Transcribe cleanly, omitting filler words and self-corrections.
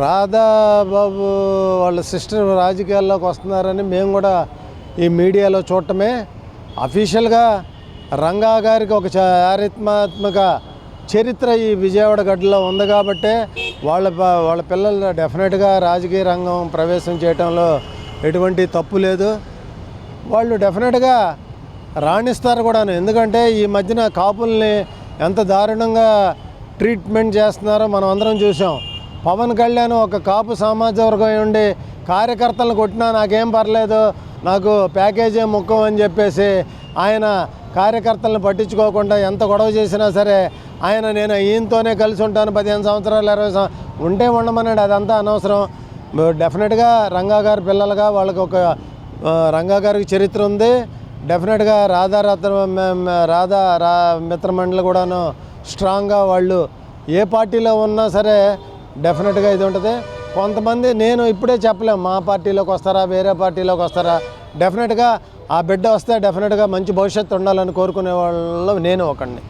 రాధాబాబు వాళ్ళ సిస్టర్ రాజకీయాల్లోకి వస్తున్నారని మేము కూడా ఈ మీడియాలో చూడటమే. అఫీషియల్గా రంగా గారికి ఒక చారిత్రాత్మక చరిత్ర ఈ విజయవాడ గడ్డలో ఉంది కాబట్టి వాళ్ళ పిల్లలు డెఫినెట్గా రాజకీయ రంగం ప్రవేశం చేయడంలో ఎటువంటి తప్పు లేదు. వాళ్ళు డెఫినెట్గా రాణిస్తారు కూడాను. ఎందుకంటే ఈ మధ్యన కాపుల్ని ఎంత దారుణంగా ట్రీట్మెంట్ చేస్తున్నారో మనం అందరం చూసాం. పవన్ కళ్యాణ్ ఒక కాపు సామాజిక వర్గం ఉండి కార్యకర్తలను కొట్టినా నాకేం పర్లేదు, నాకు ప్యాకేజీ ముఖ్యం అని చెప్పేసి ఆయన కార్యకర్తలను పట్టించుకోకుండా ఎంత గొడవ చేసినా సరే నేను ఈయనతోనే కలిసి ఉంటాను 15 సంవత్సరాలు 20 ఉంటే ఉండమన్నాడు. అదంతా అనవసరం. డెఫినెట్గా రంగా గారి పిల్లలుగా వాళ్ళకి ఒక రంగా గారికి చరిత్ర ఉంది. డెఫినెట్గా రాధా మిత్రమండలి కూడాను స్ట్రాంగ్గా వాళ్ళు ఏ పార్టీలో ఉన్నా సరే డెఫినెట్గా ఇది ఉంటుంది. కొంతమంది నేను ఇప్పుడే చెప్పలేము మా పార్టీలోకి వస్తారా వేరే పార్టీలోకి వస్తారా. డెఫినెట్గా ఆ బిడ్డ వస్తే డెఫినెట్గా మంచి భవిష్యత్తు ఉండాలని కోరుకునే వాళ్ళు నేను ఒకడిని.